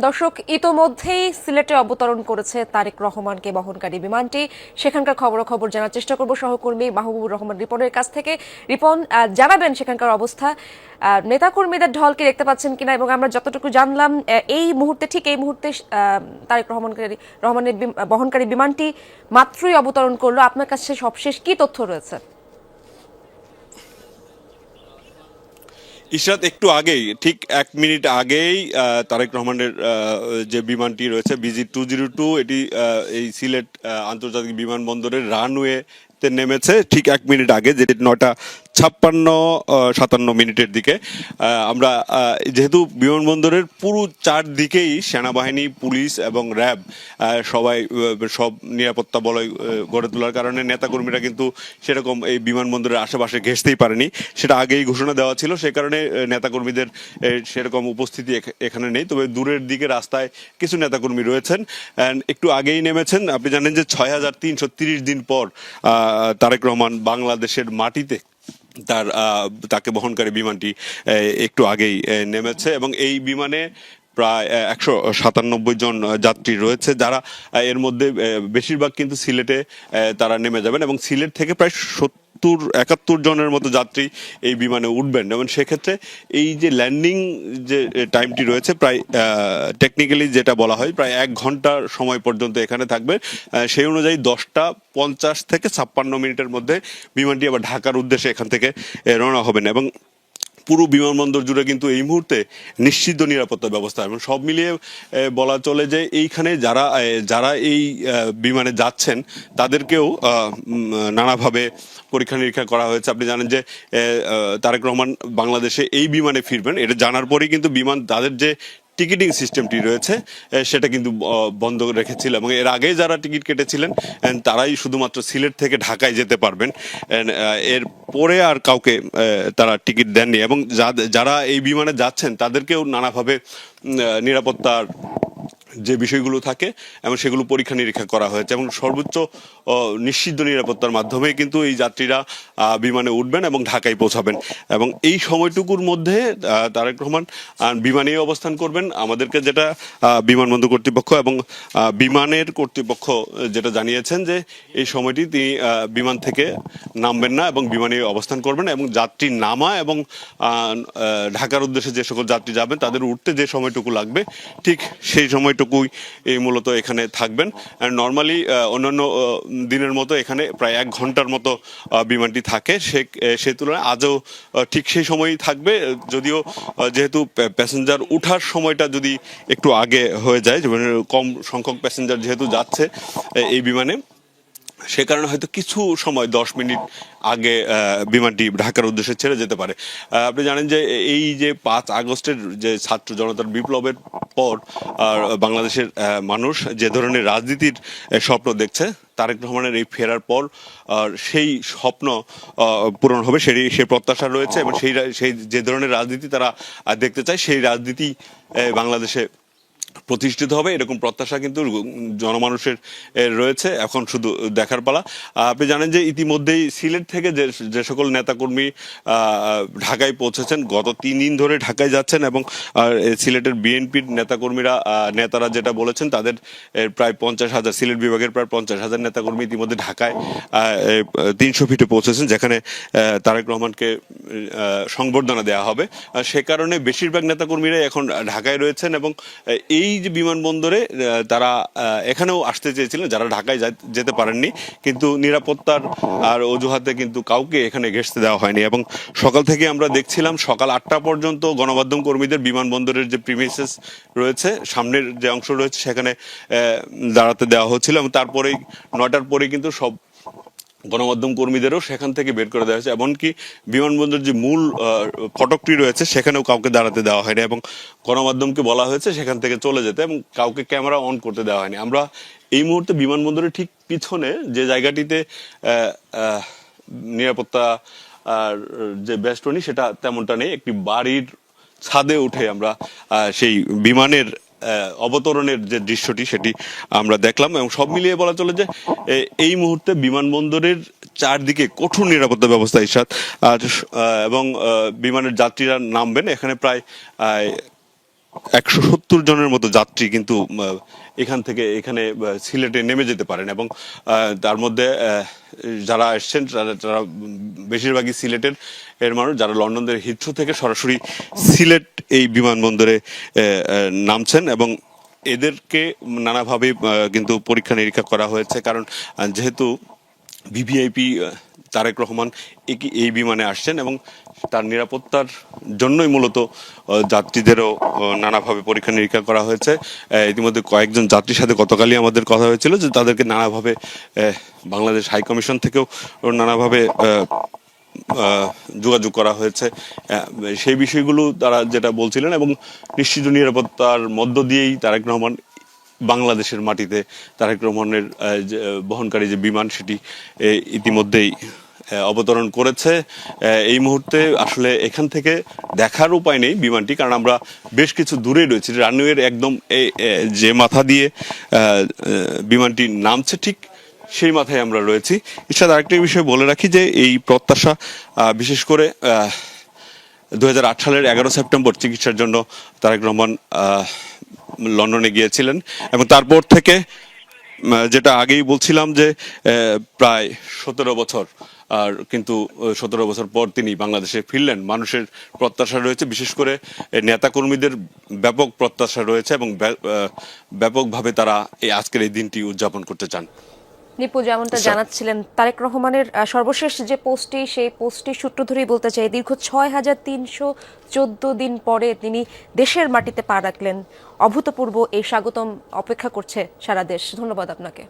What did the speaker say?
দর্শক, ইতোমধ্যেই সিলেটে অবতরণ করেছে তারেক রহমানকে বহনকারী বিমানটি। সেখানকার খবরাখবর জানার চেষ্টা করব সহকর্মী মাহবুবুর রহমান রিপনের কাছ থেকে। রিপন, জানাবেন সেখানকার অবস্থা, নেতাকর্মীদের ঢল কি দেখতে পাচ্ছেন কিনা? এবং আমরা যতটুকু জানলাম, এই মুহূর্তে তারেক রহমানের বহনকারী বিমানটি মাত্রই অবতরণ করলো। আপনার কাছে সবশেষ কি তথ্য রয়েছে? ইশরাত, একটু আগেই ঠিক 1 মিনিট আগেই তারেক রহমানের যে বিমানটি রয়েছে BG-202, এটি এই সিলেট আন্তর্জাতিক বিমানবন্দরের রানওয়েতে নেমেছে ঠিক 1 মিনিট আগে, যেটি 9:56-57 দিকে। আমরা যেহেতু বিমানবন্দরের পুরো চারদিকেই সেনাবাহিনী, পুলিশ এবং র্যাব সব নিরাপত্তা বলয় গড়ে তোলার কারণে নেতাকর্মীরা কিন্তু সেরকম এই বিমানবন্দরের আশেপাশে ঘেঁষতেই পারেনি। সেটা আগেই ঘোষণা দেওয়া ছিল, সে কারণে নেতাকর্মীদের সেরকম উপস্থিতি এখানে নেই। তবে দূরের দিকে রাস্তায় কিছু নেতাকর্মী রয়েছেন, একটু আগেই নেমেছেন। আপনি জানেন যে 6330 দিন পর তারেক রহমান বাংলাদেশের মাটিতে তাকে বহনকারী বিমানটি একটু আগেই নেমেছে এবং এই বিমানে প্রায় 197 জন যাত্রী রয়েছে, যারা এর মধ্যে বেশিরভাগ কিন্তু সিলেটে তারা নেমে যাবেন এবং সিলেট থেকে প্রায় 71 জনের মতো যাত্রী এই বিমানে উঠবেন। এবং সেক্ষেত্রে এই যে ল্যান্ডিং যে টাইমটি রয়েছে, প্রায় টেকনিক্যালি যেটা বলা হয় প্রায় 1 ঘন্টা সময় পর্যন্ত এখানে থাকবে। সেই অনুযায়ী 10:50 থেকে 56 মিনিটের মধ্যে বিমানটি আবার ঢাকার উদ্দেশ্যে এখান থেকে রওনা হবেন। এবং পুরো বিমানবন্দর জুড়ে কিন্তু এই মুহূর্তে নিশ্চিত নিরাপত্তা ব্যবস্থা, এবং সব মিলিয়ে বলা চলে যে এইখানে যারা এই বিমানে যাচ্ছেন তাদেরকেও নানাভাবে পরীক্ষা নিরীক্ষা করা হয়েছে। আপনি জানেন যে তারেক রহমান বাংলাদেশে এই বিমানে ফিরবেন, এটা জানার পরেই কিন্তু বিমান তাদের যে টিকিটিং সিস্টেমটি রয়েছে সেটা কিন্তু বন্ধ রেখেছিল, এবং এর আগে যারা টিকিট কেটেছিলেন তারাই শুধুমাত্র সিলেট থেকে ঢাকায় যেতে পারবেন। এর পরে আর কাউকে তারা টিকিট দেননি, এবং যারা এই বিমানে যাচ্ছেন তাদেরকেও নানাভাবে নিরাপত্তার যে বিষয়গুলো থাকে এবং সেগুলো পরীক্ষা নিরীক্ষা করা হয়েছে, এবং সর্বোচ্চ নিশ্চিত নিরাপত্তার মাধ্যমে কিন্তু এই যাত্রীরা বিমানে উঠবেন এবং ঢাকায় পৌঁছাবেন। এবং এই সময়টুকুর মধ্যে তারেক রহমান বিমানেই অবস্থান করবেন। আমাদেরকে যেটা বিমানবন্দর কর্তৃপক্ষ এবং বিমানের কর্তৃপক্ষ যেটা জানিয়েছেন, যে এই সময়টি তিনি বিমান থেকে নামবেন না এবং বিমানে অবস্থান করবেন, এবং যাত্রী নামা এবং ঢাকার উদ্দেশ্যে যে সকল যাত্রী যাবেন তাদের উঠতে যে সময়টুকু লাগবে ঠিক সেই সময়টুকুই মূলত এখানে থাকবেন। নর্মালি অন্যান্য দিনের মতো এখানে প্রায় 1 ঘন্টার মতো বিমানটি থাকে, সে তুলনায় আজও ঠিক সেই সময়ই থাকবে। যদিও যেহেতু প্যাসেঞ্জার উঠার সময়টা যদি একটু আগে হয়ে যায়, কম সংখ্যক প্যাসেঞ্জার যেহেতু যাচ্ছে এই বিমানে, সে কারণে হয়তো কিছু সময় 10 মিনিট আগে বিমানটি ঢাকার উদ্দেশ্যে ছেড়ে যেতে পারে। আপনি জানেন যে এই যে 5 আগস্টের যে ছাত্র জনতার বিপ্লবের পর বাংলাদেশের মানুষ যে ধরনের রাজনীতির স্বপ্ন দেখছে, তারেক রহমানের এই ফেরার পর সেই স্বপ্ন পূরণ হবে, সেই প্রত্যাশা রয়েছে, এবং সেই যে ধরনের রাজনীতি তারা দেখতে চায় সেই রাজনীতি বাংলাদেশে প্রতিষ্ঠিত হবে, এরকম প্রত্যাশা কিন্তু জনমানুষের রয়েছে। এখন শুধু দেখার পালা। আপনি জানেন যে ইতিমধ্যেই সিলেট থেকে যে সকল নেতাকর্মী ঢাকায় পৌঁছেছেন, গত 3 দিন ধরে ঢাকায় যাচ্ছেন, এবং সিলেটের বিএনপির নেতারা যেটা বলেছেন, তাদের প্রায় 50,000, সিলেট বিভাগের প্রায় 50,000 নেতাকর্মী ইতিমধ্যে ঢাকায় 300 ফিটে পৌঁছেছেন, যেখানে তারেক রহমানকে সংবর্ধনা দেওয়া হবে। সে কারণে বেশিরভাগ নেতাকর্মীরাই এখন ঢাকায় রয়েছেন, এবং এই যে বিমানবন্দরে তারা এখানেও আসতে চেয়েছিলেন যারা ঢাকায় যেতে পারেননি, কিন্তু নিরাপত্তার আর অজুহাতে কিন্তু কাউকে এখানে ঘেঁষতে দেওয়া হয়নি। এবং সকাল থেকে আমরা দেখছিলাম সকাল 8টা পর্যন্ত গণমাধ্যম কর্মীদের বিমানবন্দরের যে প্রিমিসেস রয়েছে, সামনের যে অংশ রয়েছে, সেখানে দাঁড়াতে দেওয়া হচ্ছিল, এবং তারপরেই 9টার পরে কিন্তু সব গণমাধ্যম কর্মীদেরও সেখান থেকে বের করে দেওয়া হয়েছে। এমনকি বিমানবন্দর যে মূল ফটকটি রয়েছে সেখানেও কাউকে দাঁড়াতে দেওয়া হয়নি, এবং গণমাধ্যমকে বলা হয়েছে সেখান থেকে চলে যেতে, এবং কাউকে ক্যামেরা অন করতে দেওয়া হয়নি। আমরা এই মুহূর্তে বিমানবন্দরের ঠিক পিছনে যে জায়গাটিতে নিরাপত্তা আর যে বেষ্টনী, সেটা তেমনটা নেই। একটি বাড়ির ছাদে উঠে আমরা সেই বিমানের অবতরণের যে দৃশ্যটি সেটি আমরা দেখলাম, এবং সব মিলিয়ে বলা চলে যে এই মুহূর্তে বিমানবন্দরের চারদিকে কঠোর নিরাপত্তা ব্যবস্থা এবং বিমানের যাত্রীরা নামবেন, এখানে প্রায় 170 জনের মতো যাত্রী কিন্তু এখান থেকে এখানে সিলেটে নেমে যেতে পারেন এবং তার মধ্যে যারা এসছেন তারা বেশিরভাগই সিলেটের মানুষ, যারা লন্ডনের হিথ্রো থেকে সরাসরি সিলেট এই বিমানবন্দরে নামছেন এবং এদেরকে নানাভাবে কিন্তু পরীক্ষা নিরীক্ষা করা হয়েছে, কারণ যেহেতু ভিভিআইপি তারেক রহমান এই বিমানে আসছেন এবং তার নিরাপত্তার জন্যই মূলত যাত্রীদেরও নানাভাবে পরীক্ষা নিরীক্ষা করা হয়েছে। ইতিমধ্যে কয়েকজন যাত্রীর সাথে গতকালই আমাদের কথা হয়েছিল যে তাদেরকে নানাভাবে বাংলাদেশ হাই কমিশন থেকেও নানাভাবে যোগাযোগ করা হয়েছে। সেই বিষয়গুলো তারা যেটা বলছিলেন এবং নিশ্চিত নিরাপত্তার মধ্য দিয়েই তারেক রহমান বাংলাদেশের মাটিতে তারেক রহমানের বহনকারী যে বিমান সেটি ইতিমধ্যেই অবতরণ করেছে। এই মুহূর্তে আসলে এখান থেকে দেখার উপায় নেই বিমানটি, কারণ আমরা বেশ কিছু দূরে রয়েছি। রানওয়ের একদম যে মাথা দিয়ে বিমানটি নামছে ঠিক সেই মাথায় আমরা রয়েছি। ইরশাদ, আরেকটা বিষয় বলে রাখি যে এই প্রত্যাশা বিশেষ করে 2008 সালের 11 সেপ্টেম্বর চিকিৎসার জন্য তারেক রহমান লন্ডনে গিয়েছিলেন এবং তারপর থেকে যেটা আগেই বলছিলাম যে প্রায় 17 বছর, আর কিন্তু 17 বছর পর তিনি বাংলাদেশে ফিরলেন। মানুষের প্রত্যাশা রয়েছে, বিশেষ করে নেতাকর্মীদের ব্যাপক প্রত্যাশা রয়েছে এবং ব্যাপকভাবে তারা আজকের এই দিনটি উদযাপন করতে চান। নিপু যেমনটা জানাচ্ছিলেন, তারেক রহমানের সর্বশেষ যে পোস্টটি, সেই পোস্টটি সূত্র ধরেই বলতে চাই, দীর্ঘ 6314 দিন পরে তিনি দেশের মাটিতে পা রাখলেন। অভূতপূর্ব এই স্বাগতম অপেক্ষা করছে সারা দেশ। ধন্যবাদ আপনাকে।